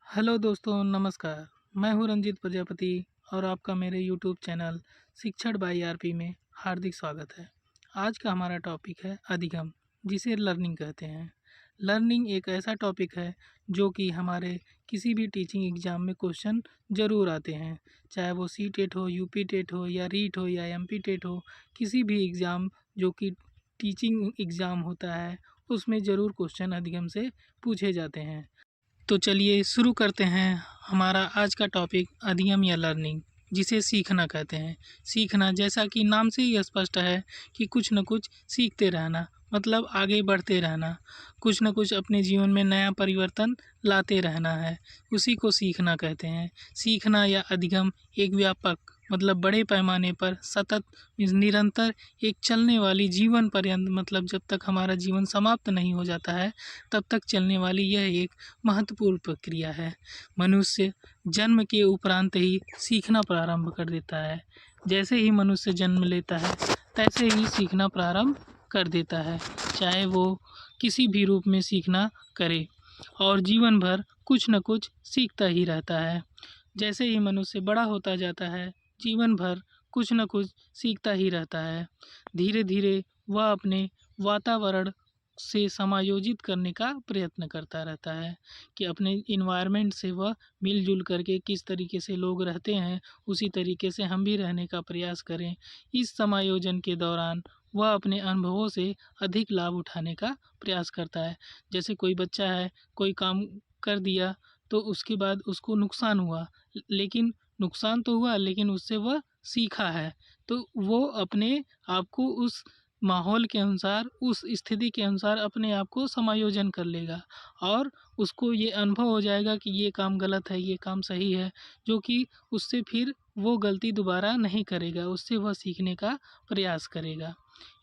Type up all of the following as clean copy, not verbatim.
Hello दोस्तों, नमस्कार। मैं हूँ रंजीत प्रजापति और आपका मेरे यूट्यूब चैनल शिक्षण बाई आरपी में हार्दिक स्वागत है। आज का हमारा टॉपिक है अधिगम, जिसे लर्निंग कहते हैं। लर्निंग एक ऐसा टॉपिक है जो कि हमारे किसी भी टीचिंग एग्ज़ाम में क्वेश्चन ज़रूर आते हैं, चाहे वो सी टेट हो, यूपी टेट हो या रीट हो या एमपी टेट हो। किसी भी एग्ज़ाम जो कि टीचिंग एग्ज़ाम होता है, उसमें ज़रूर क्वेश्चन अधिगम से पूछे जाते हैं। तो चलिए शुरू करते हैं हमारा आज का टॉपिक अधिगम या लर्निंग, जिसे सीखना कहते हैं। सीखना, जैसा कि नाम से ही स्पष्ट है कि कुछ न कुछ सीखते रहना, मतलब आगे बढ़ते रहना, कुछ न कुछ अपने जीवन में नया परिवर्तन लाते रहना है, उसी को सीखना कहते हैं। सीखना या अधिगम एक व्यापक, मतलब बड़े पैमाने पर सतत, निरंतर, एक चलने वाली जीवन पर्यंत, मतलब जब तक हमारा जीवन समाप्त नहीं हो जाता है तब तक चलने वाली यह एक महत्वपूर्ण प्रक्रिया है। मनुष्य जन्म के उपरांत ही सीखना प्रारंभ कर देता है। जैसे ही मनुष्य जन्म लेता है तैसे ही सीखना प्रारंभ कर देता है, चाहे वो किसी भी रूप में सीखना करे, और जीवन भर कुछ न कुछ सीखता ही रहता है। जैसे ही मनुष्य बड़ा होता जाता है, जीवन भर कुछ न कुछ सीखता ही रहता है। धीरे धीरे वह अपने वातावरण से समायोजित करने का प्रयत्न करता रहता है कि अपने इन्वायरमेंट से वह मिलजुल करके किस तरीके से लोग रहते हैं, उसी तरीके से हम भी रहने का प्रयास करें। इस समायोजन के दौरान वह अपने अनुभवों से अधिक लाभ उठाने का प्रयास करता है। जैसे कोई बच्चा है, कोई काम कर दिया तो उसके बाद उसको नुकसान हुआ, लेकिन नुकसान तो हुआ लेकिन उससे वह सीखा है, तो वो अपने आप को उस माहौल के अनुसार, उस स्थिति के अनुसार अपने आप को समायोजन कर लेगा, और उसको ये अनुभव हो जाएगा कि ये काम गलत है, ये काम सही है, जो कि उससे फिर वो गलती दोबारा नहीं करेगा, उससे वह सीखने का प्रयास करेगा।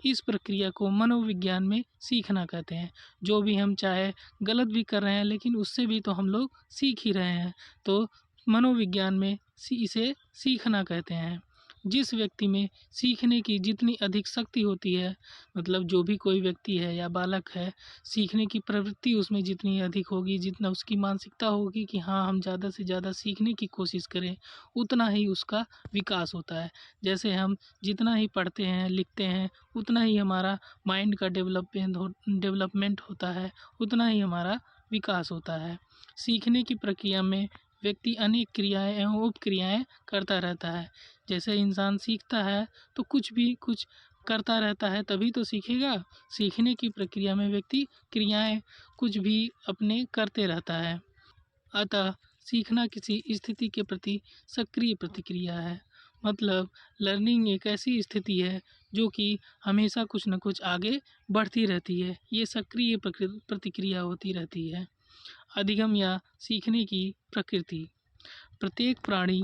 इस प्रक्रिया को मनोविज्ञान में सीखना कहते हैं। जो भी हम चाहे गलत भी कर रहे हैं लेकिन उससे भी तो हम लोग सीख ही रहे हैं, तो मनोविज्ञान में इसे सीखना कहते हैं। जिस व्यक्ति में सीखने की जितनी अधिक शक्ति होती है, मतलब जो भी कोई व्यक्ति है या बालक है, सीखने की प्रवृत्ति उसमें जितनी अधिक होगी, जितना उसकी मानसिकता होगी कि हाँ, हम ज़्यादा से ज़्यादा सीखने की कोशिश करें, उतना ही उसका विकास होता है। जैसे हम जितना ही पढ़ते हैं, लिखते हैं, उतना ही हमारा माइंड का डेवलपमेंट होता है, उतना ही हमारा विकास होता है। सीखने की प्रक्रिया में व्यक्ति अनेक क्रियाएँ एवं उपक्रियाएँ करता रहता है। जैसे इंसान सीखता है तो कुछ करता रहता है तभी तो सीखेगा। सीखने की प्रक्रिया में व्यक्ति क्रियाएँ कुछ भी अपने करते रहता है। अतः सीखना किसी स्थिति के प्रति सक्रिय प्रतिक्रिया है। मतलब लर्निंग एक ऐसी स्थिति है जो कि हमेशा कुछ न कुछ आगे बढ़ती रहती है। ये सक्रिय प्रतिक्रिया होती रहती है। अधिगम या सीखने की प्रकृति। प्रत्येक प्राणी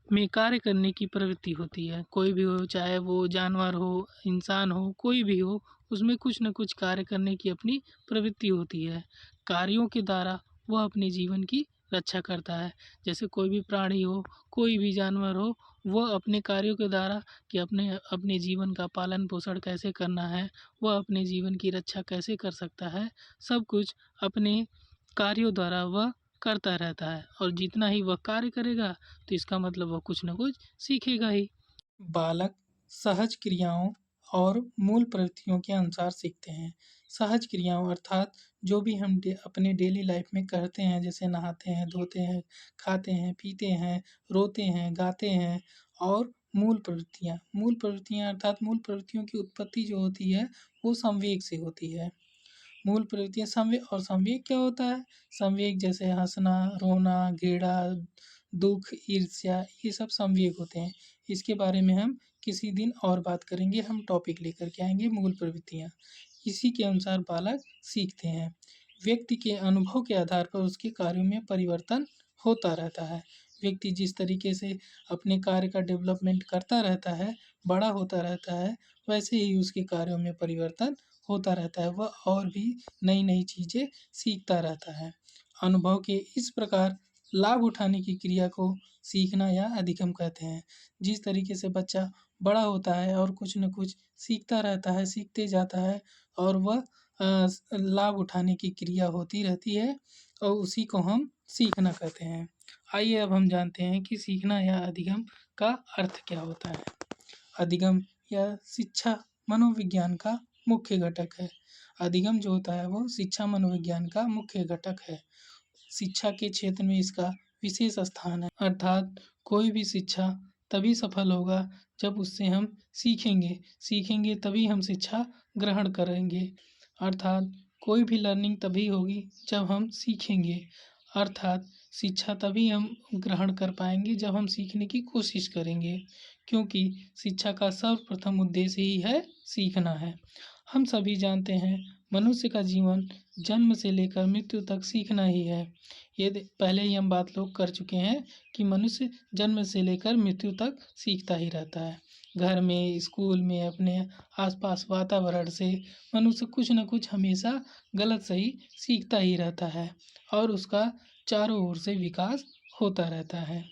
में कार्य करने की प्रवृत्ति होती है। कोई भी हो, चाहे वो जानवर हो, इंसान हो, कोई भी हो, उसमें कुछ न कुछ कार्य करने की अपनी प्रवृत्ति होती है। कार्यों के द्वारा वह अपने जीवन की रक्षा करता है। जैसे कोई भी प्राणी हो, कोई भी जानवर हो, वह अपने कार्यों के द्वारा कि अपने अपने जीवन का पालन पोषण कैसे करना है, वह अपने जीवन की रक्षा कैसे कर सकता है, सब कुछ अपने कार्यों द्वारा वह करता रहता है। और जितना ही वह कार्य करेगा तो इसका मतलब वह कुछ न कुछ सीखेगा ही। बालक सहज क्रियाओं और मूल प्रवृत्तियों के अनुसार सीखते हैं। सहज क्रियाओं अर्थात जो भी हम अपने डेली लाइफ में करते हैं, जैसे नहाते हैं, धोते हैं, खाते हैं, पीते हैं, रोते हैं, गाते हैं। और मूल प्रवृत्तियाँ अर्थात मूल प्रवृत्तियों की उत्पत्ति जो होती है वो संवेग से होती है। मूल प्रवृत्तियाँ संवेग, और संवेग क्या होता है? संवेग जैसे हँसना, रोना, घृणा, दुःख, ईर्ष्या, ये सब संवेग होते हैं। इसके बारे में हम किसी दिन और बात करेंगे, हम टॉपिक लेकर के आएँगे मूल प्रवृत्तियाँ। इसी के अनुसार बालक सीखते हैं। व्यक्ति के अनुभव के आधार पर उसके कार्यों में परिवर्तन होता रहता है। व्यक्ति जिस तरीके से अपने कार्य का डेवलपमेंट करता रहता है, बड़ा होता रहता है, वैसे ही उसके कार्यों में परिवर्तन होता रहता है। वह और भी नई-नई चीज़ें सीखता रहता है। अनुभव के इस प्रकार लाभ उठाने की क्रिया को सीखना या अधिगम कहते हैं। जिस तरीके से बच्चा बड़ा होता है और कुछ न कुछ सीखता रहता है, सीखते जाता है, और वह लाभ उठाने की क्रिया होती रहती है, और उसी को हम सीखना कहते हैं। आइए अब हम जानते हैं कि सीखना या अधिगम का अर्थ क्या होता है। अधिगम या शिक्षा मनोविज्ञान का मुख्य घटक है। अधिगम जो होता है वो शिक्षा मनोविज्ञान का मुख्य घटक है। शिक्षा के क्षेत्र में इसका विशेष स्थान है, अर्थात कोई भी शिक्षा तभी सफल होगा जब उससे हम सीखेंगे। सीखेंगे तभी हम शिक्षा ग्रहण करेंगे। अर्थात कोई भी लर्निंग तभी होगी जब हम सीखेंगे। अर्थात शिक्षा तभी हम ग्रहण कर पाएंगे जब हम सीखने की कोशिश करेंगे, क्योंकि शिक्षा का सर्वप्रथम उद्देश्य ही है सीखना है। हम सभी जानते हैं मनुष्य का जीवन जन्म से लेकर मृत्यु तक सीखना ही है। ये पहले ही हम बात लोग कर चुके हैं कि मनुष्य जन्म से लेकर मृत्यु तक सीखता ही रहता है। घर में, स्कूल में, अपने आसपास वातावरण से मनुष्य कुछ न कुछ हमेशा गलत सही सीखता ही रहता है और उसका चारों ओर से विकास होता रहता है।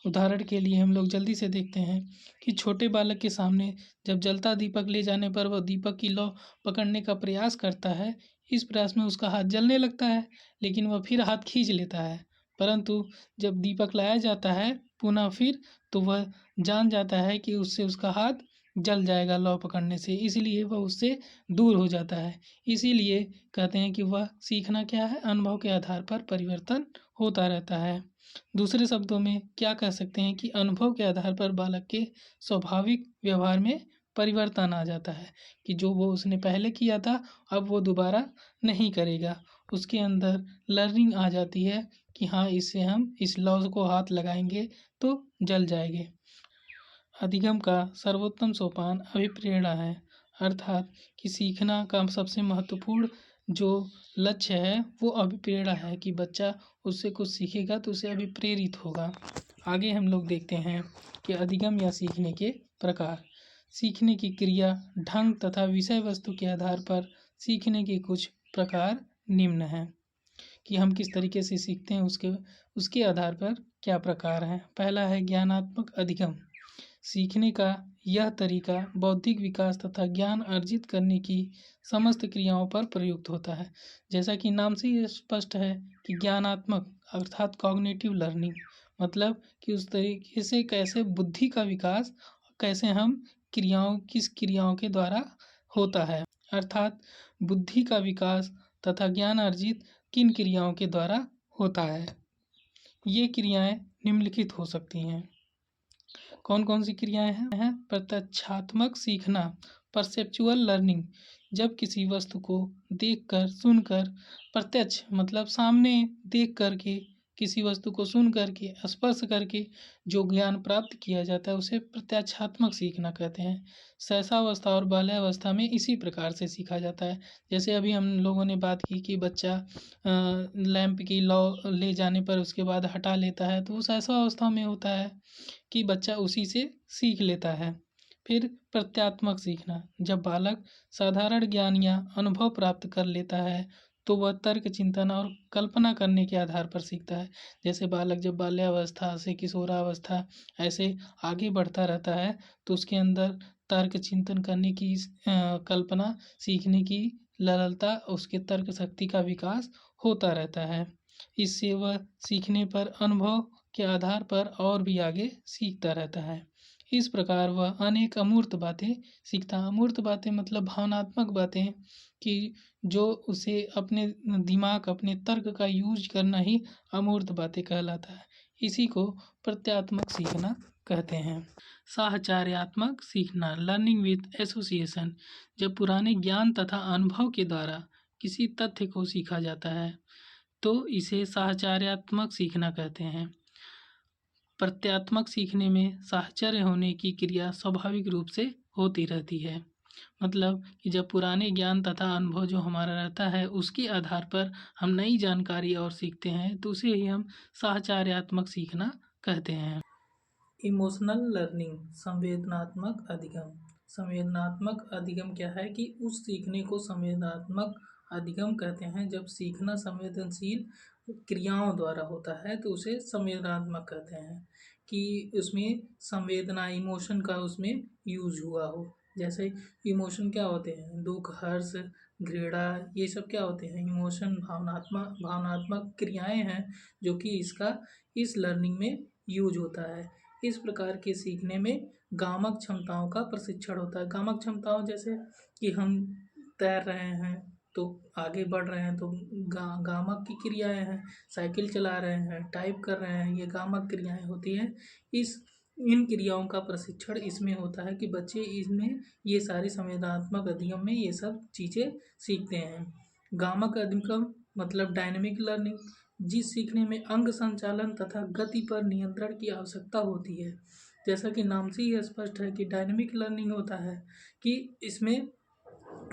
उदाहरण के लिए हम लोग जल्दी से देखते हैं कि छोटे बालक के सामने जब जलता दीपक ले जाने पर वह दीपक की लौ पकड़ने का प्रयास करता है। इस प्रयास में उसका हाथ जलने लगता है, लेकिन वह फिर हाथ खींच लेता है। परंतु जब दीपक लाया जाता है पुनः फिर, तो वह जान जाता है कि उससे उसका हाथ जल जाएगा लौ पकड़ने से, इसलिए वह उससे दूर हो जाता है। इसीलिए कहते हैं कि वह सीखना क्या है, अनुभव के आधार पर परिवर्तन होता रहता है। दूसरे शब्दों में क्या कह सकते हैं कि अनुभव के आधार पर बालक के स्वाभाविक व्यवहार में परिवर्तन आ जाता है, कि जो वो उसने पहले किया था अब वो दोबारा नहीं करेगा। उसके अंदर लर्निंग आ जाती है कि हाँ, इससे हम इस लौ को हाथ लगाएंगे तो जल जाएंगे। अधिगम का सर्वोत्तम सोपान अभिप्रेरणा है, अर्थात कि सीखना का सबसे महत्वपूर्ण जो लक्ष्य है वो अभिप्रेरणा है, कि बच्चा उससे कुछ सीखेगा तो उसे अभिप्रेरित होगा। आगे हम लोग देखते हैं कि अधिगम या सीखने के प्रकार। सीखने की क्रिया, ढंग तथा विषय वस्तु के आधार पर सीखने के कुछ प्रकार निम्न हैं, कि हम किस तरीके से सीखते हैं उसके उसके आधार पर क्या प्रकार हैं। पहला है ज्ञानात्मक अधिगम। सीखने का यह तरीका बौद्धिक विकास तथा ज्ञान अर्जित करने की समस्त क्रियाओं पर प्रयुक्त होता है। जैसा कि नाम से ये स्पष्ट है कि ज्ञानात्मक अर्थात कॉग्निटिव लर्निंग, मतलब कि उस तरीके से कैसे बुद्धि का विकास, कैसे हम किस क्रियाओं के द्वारा होता है, अर्थात बुद्धि का विकास तथा ज्ञान अर्जित किन क्रियाओं के द्वारा होता है। ये क्रियाएं निम्नलिखित हो सकती हैं। कौन कौन सी क्रियाएं हैं? प्रत्यक्षात्मक सीखना, परसेप्चुअल लर्निंग, जब किसी वस्तु को देखकर, सुनकर, प्रत्यक्ष मतलब सामने देख करके, किसी वस्तु को सुन करके, स्पर्श करके जो ज्ञान प्राप्त किया जाता है उसे प्रत्यक्षात्मक सीखना कहते हैं। शैशवावस्था और बाल्यावस्था में इसी प्रकार से सीखा जाता है। जैसे अभी हम लोगों ने बात की कि बच्चा लैंप की लौ ले जाने पर उसके बाद हटा लेता है, तो वो शैशवावस्था में होता है कि बच्चा उसी से सीख लेता है। फिर प्रत्यात्मक सीखना, जब बालक साधारण ज्ञान या अनुभव प्राप्त कर लेता है तो वह तर्क, चिंतन और कल्पना करने के आधार पर सीखता है। जैसे बालक जब बाल्यावस्था से किशोरावस्था ऐसे आगे बढ़ता रहता है तो उसके अंदर तर्क, चिंतन करने की कल्पना, सीखने की ललनता, उसके तर्क शक्ति का विकास होता रहता है। इससे वह सीखने पर, अनुभव के आधार पर और भी आगे सीखता रहता है। इस प्रकार वह अनेक अमूर्त बातें सीखता है। अमूर्त बातें मतलब भावनात्मक बातें, कि जो उसे अपने दिमाग, अपने तर्क का यूज करना ही अमूर्त बातें कहलाता है। इसी को प्रत्यात्मक सीखना कहते हैं। साहचर्यात्मक सीखना, लर्निंग विथ एसोसिएशन, जब पुराने ज्ञान तथा अनुभव के द्वारा किसी तथ्य को सीखा जाता है तो इसे साहचर्यात्मक सीखना कहते हैं। प्रत्यात्मक सीखने में साहचर्य होने की क्रिया स्वाभाविक रूप से होती रहती है, मतलब कि जब पुराने ज्ञान तथा अनुभव जो हमारा रहता है उसके आधार पर हम नई जानकारी और सीखते हैं तो उसे ही हम साहचर्यात्मक सीखना कहते हैं। इमोशनल लर्निंग, संवेदनात्मक अधिगम। संवेदनात्मक अधिगम क्या है कि उस सीखने को संवेदनात्मक अधिगम कहते हैं। जब सीखना संवेदनशील क्रियाओं द्वारा होता है तो उसे संवेदनात्मक कहते हैं, कि उसमें संवेदना, इमोशन का उसमें यूज हुआ हो। जैसे इमोशन क्या होते हैं? दुख, हर्ष, घृणा, ये सब क्या होते हैं? इमोशन, भावनात्मक क्रियाएँ हैं जो कि इस लर्निंग में यूज़ होता है। इस प्रकार के सीखने में गामक क्षमताओं का प्रशिक्षण होता है। गामक क्षमताओं जैसे कि हम तैर रहे हैं तो आगे बढ़ रहे हैं तो गामक की क्रियाएँ हैं। साइकिल चला रहे हैं, टाइप कर रहे हैं, ये गामक क्रियाएँ होती हैं। इन क्रियाओं का प्रशिक्षण इसमें होता है कि बच्चे इसमें ये सारी संवेदनात्मक अधिगम में ये सब चीज़ें सीखते हैं। गामक अधिगम मतलब डायनेमिक लर्निंग, जिस सीखने में अंग संचालन तथा गति पर नियंत्रण की आवश्यकता होती है। जैसा कि नाम से ही स्पष्ट है कि डायनेमिक लर्निंग होता है कि इसमें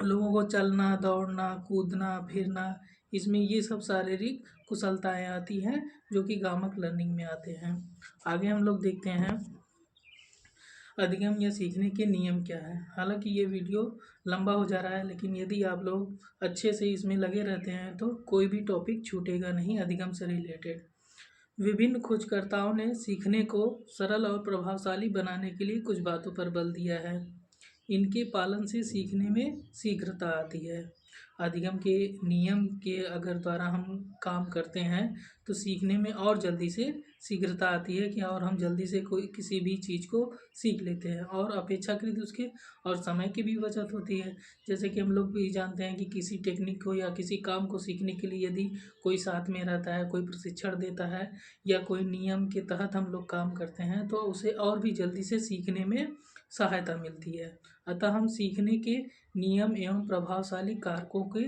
लोगों को चलना, दौड़ना, कूदना, फिरना, इसमें ये सब शारीरिक कुशलताएँ आती हैं जो कि गामक लर्निंग में आते हैं। आगे हम लोग देखते हैं अधिगम या सीखने के नियम क्या हैं। हालांकि ये वीडियो लंबा हो जा रहा है, लेकिन यदि आप लोग अच्छे से इसमें लगे रहते हैं तो कोई भी टॉपिक छूटेगा नहीं अधिगम से रिलेटेड। विभिन्न खोजकर्ताओं ने सीखने को सरल और प्रभावशाली बनाने के लिए कुछ बातों पर बल दिया है। इनके पालन से सीखने में शीघ्रता आती है। अधिगम के नियम के अगर द्वारा हम काम करते हैं तो सीखने में और जल्दी से शीघ्रता आती है कि और हम जल्दी से कोई किसी भी चीज़ को सीख लेते हैं और अपेक्षाकृत उसके और समय की भी बचत होती है। जैसे कि हम लोग भी जानते हैं कि किसी टेक्निक को या किसी काम को सीखने के लिए यदि कोई साथ में रहता है, कोई प्रशिक्षण देता है या कोई नियम के तहत हम लोग काम करते हैं तो उसे और भी जल्दी से सीखने में सहायता मिलती है। अतः हम सीखने के नियम एवं प्रभावशाली कारकों के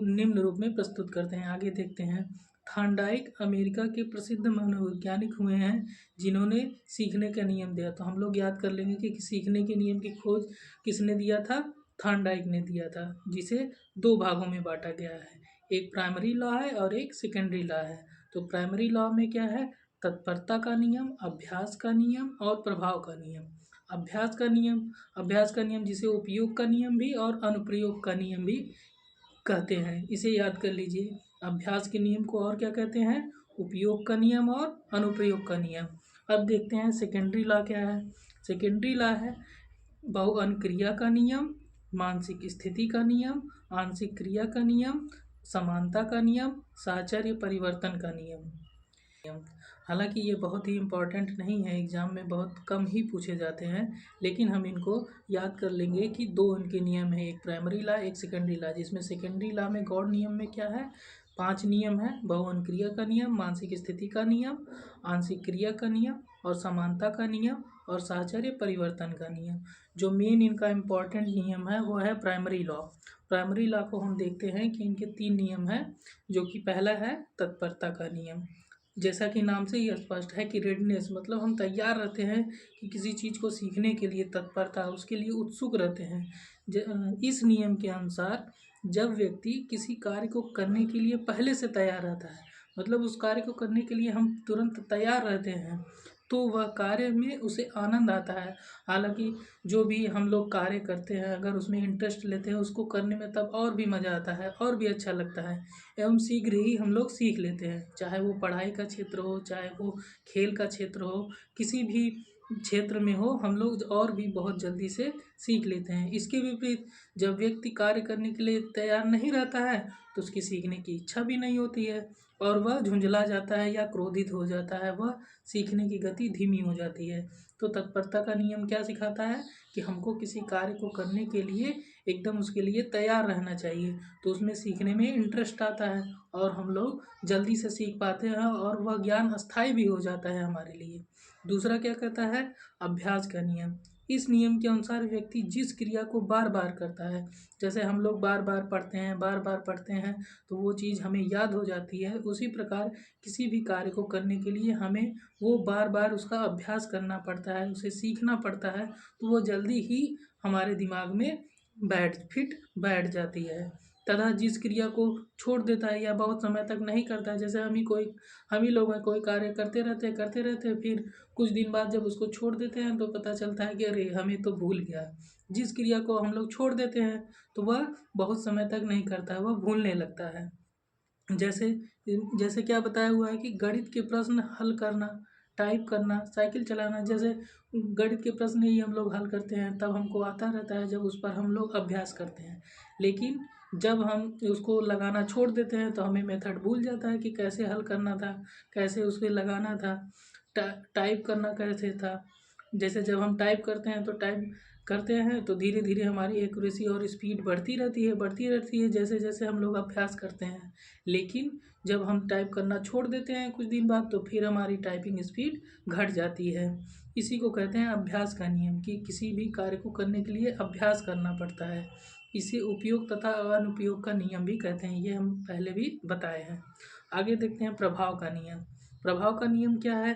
निम्न रूप में प्रस्तुत करते हैं। आगे देखते हैं। थॉर्नडाइक अमेरिका के प्रसिद्ध मनोवैज्ञानिक हुए हैं जिन्होंने सीखने का नियम दिया। तो हम लोग याद कर लेंगे कि सीखने के नियम की खोज किसने दिया था? थॉर्नडाइक ने दिया था, जिसे 2 भागों में बांटा गया है। एक प्राइमरी लॉ है और एक सेकेंडरी लॉ है। तो प्राइमरी लॉ में क्या है? तत्परता का नियम, अभ्यास का नियम और प्रभाव का नियम। अभ्यास का नियम जिसे उपयोग का नियम भी और अनुप्रयोग का नियम भी कहते हैं, इसे याद कर लीजिए। अभ्यास के नियम को और क्या कहते हैं? उपयोग का नियम और अनुप्रयोग का नियम। अब देखते हैं सेकेंडरी लॉ क्या है। सेकेंडरी लॉ है बहुअन क्रिया का नियम, मानसिक स्थिति का नियम, आंशिक क्रिया का नियम, समानता का नियम, साहचर्य परिवर्तन का नियम। हालांकि ये बहुत ही इम्पोर्टेंट नहीं है, एग्ज़ाम में बहुत कम ही पूछे जाते हैं, लेकिन हम इनको याद कर लेंगे कि 2 इनके नियम हैं, एक प्राइमरी लॉ, एक सेकेंडरी लॉ। जिसमें सेकेंडरी लॉ में गौड़ नियम में क्या है? 5 नियम है। बहुअन क्रिया का नियम, मानसिक स्थिति का नियम, आंशिक क्रिया का नियम और समानता का नियम और साहचर्य परिवर्तन का नियम। जो मेन इनका इम्पॉर्टेंट नियम है वो है प्राइमरी लॉ। प्राइमरी लॉ को हम देखते हैं कि इनके 3 नियम हैं, जो कि पहला है तत्परता का नियम। जैसा कि नाम से ही स्पष्ट है कि रेडनेस मतलब हम तैयार रहते हैं कि किसी चीज़ को सीखने के लिए तत्परता, उसके लिए उत्सुक रहते हैं। इस नियम के अनुसार जब व्यक्ति किसी कार्य को करने के लिए पहले से तैयार रहता है, मतलब उस कार्य को करने के लिए हम तुरंत तैयार रहते हैं, तो वह कार्य में उसे आनंद आता है। हालांकि जो भी हम लोग कार्य करते हैं अगर उसमें इंटरेस्ट लेते हैं उसको करने में, तब और भी मज़ा आता है और भी अच्छा लगता है एवं शीघ्र ही हम लोग सीख लेते हैं। चाहे वो पढ़ाई का क्षेत्र हो, चाहे वो खेल का क्षेत्र हो, किसी भी क्षेत्र में हो, हम लोग और भी बहुत जल्दी से सीख लेते हैं। इसके विपरीत जब व्यक्ति कार्य करने के लिए तैयार नहीं रहता है तो उसकी सीखने की इच्छा भी नहीं होती है और वह झुंझला जाता है या क्रोधित हो जाता है, वह सीखने की गति धीमी हो जाती है। तो तत्परता का नियम क्या सिखाता है कि हमको किसी कार्य को करने के लिए एकदम उसके लिए तैयार रहना चाहिए, तो उसमें सीखने में इंटरेस्ट आता है और हम लोग जल्दी से सीख पाते हैं और वह ज्ञान अस्थायी भी हो जाता है हमारे लिए। दूसरा क्या कहता है? अभ्यास का नियम। इस नियम के अनुसार व्यक्ति जिस क्रिया को बार बार करता है, जैसे हम लोग बार बार पढ़ते हैं तो वो चीज़ हमें याद हो जाती है, उसी प्रकार किसी भी कार्य को करने के लिए हमें वो बार बार उसका अभ्यास करना पड़ता है, उसे सीखना पड़ता है, तो वो जल्दी ही हमारे दिमाग में बैठ जाती है। तथा जिस क्रिया को छोड़ देता है या बहुत समय तक नहीं करता है, जैसे हम ही लोग हैं, कोई कार्य करते रहते हैं, फिर कुछ दिन बाद जब उसको छोड़ देते हैं तो पता चलता है कि अरे हमें तो भूल गया। जिस क्रिया को हम लोग छोड़ देते हैं तो वह बहुत समय तक नहीं करता है, वह भूलने लगता है। जैसे जैसे क्या बताया हुआ है कि गणित के प्रश्न हल करना, टाइप करना, साइकिल चलाना, जैसे गणित के प्रश्न ही हम लोग हल करते हैं तब हमको आता रहता है जब उस पर हम लोग अभ्यास करते हैं। लेकिन जब हम उसको लगाना छोड़ देते हैं तो हमें मेथड भूल जाता है कि कैसे हल करना था, कैसे उसमें लगाना था, टाइप करना कैसे था। जैसे जब हम टाइप करते हैं तो धीरे धीरे हमारी एक्यूरेसी और स्पीड बढ़ती रहती है जैसे जैसे हम लोग अभ्यास करते हैं। लेकिन जब हम टाइप करना छोड़ देते हैं कुछ दिन बाद तो फिर हमारी टाइपिंग स्पीड घट जाती है। इसी को कहते हैं अभ्यास का नियम, कि किसी भी कार्य को करने के लिए अभ्यास करना पड़ता है। इसे उपयोग तथा अनुपयोग का नियम भी कहते हैं, ये हम पहले भी बताए हैं। आगे देखते हैं प्रभाव का नियम। प्रभाव का नियम क्या है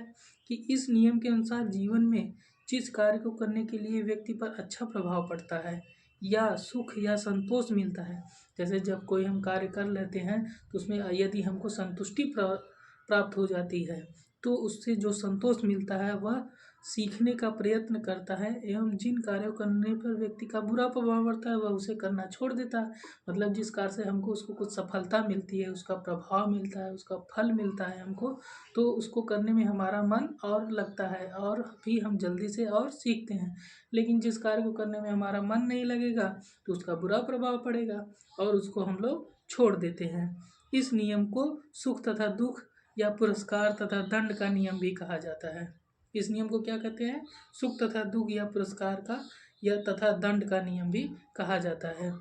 कि इस नियम के अनुसार जीवन में जिस कार्य को करने के लिए व्यक्ति पर अच्छा प्रभाव पड़ता है या सुख या संतोष मिलता है, जैसे जब कोई हम कार्य कर लेते हैं तो उसमें यदि हमको संतुष्टि प्राप्त हो जाती है तो उससे जो संतोष मिलता है वह सीखने का प्रयत्न करता है, एवं जिन कार्यों करने पर व्यक्ति का बुरा प्रभाव पड़ता है वह उसे करना छोड़ देता है। मतलब जिस कार्य से हमको उसको कुछ सफलता मिलती है, उसका प्रभाव मिलता है, उसका फल मिलता है हमको, तो उसको करने में हमारा मन और लगता है और भी हम जल्दी से और सीखते हैं। लेकिन जिस कार्य को करने में हमारा मन नहीं लगेगा तो उसका बुरा प्रभाव पड़ेगा और उसको हम लोग छोड़ देते हैं। इस नियम को सुख तथा दुख या पुरस्कार तथा दंड का नियम भी कहा जाता है। इस नियम को क्या कहते हैं? सुख तथा दुख या पुरस्कार का या तथा दंड का नियम भी कहा जाता है।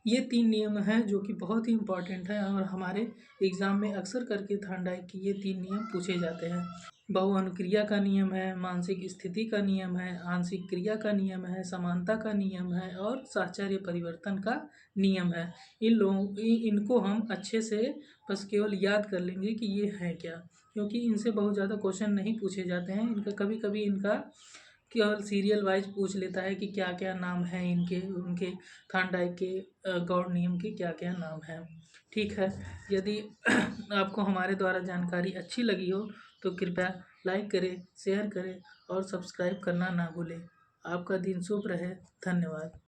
ये 3 नियम हैं जो कि बहुत ही इम्पोर्टेंट है और हमारे एग्ज़ाम में अक्सर करके थार्ड कि ये 3 नियम पूछे जाते हैं। बहुअनुक्रिया का नियम है, मानसिक स्थिति का नियम है, आंशिक क्रिया का नियम है, समानता का नियम है और साहचर्य परिवर्तन का नियम है। इनको हम अच्छे से बस केवल याद कर लेंगे कि ये हैं क्या, क्योंकि इनसे बहुत ज़्यादा क्वेश्चन नहीं पूछे जाते हैं। इनका कभी-कभी केवल सीरियल वाइज पूछ लेता है कि क्या-क्या नाम हैं इनके, उनके थार्नडाइक के गॉड नियम के क्या-क्या नाम हैं। ठीक है, यदि आपको हमारे द्वारा जानकारी अच्छी लगी हो तो कृपया लाइक करें, शेयर करें और सब्सक्राइब करना ना भूलें। आपका दिन शुभ रहे। धन्यवाद।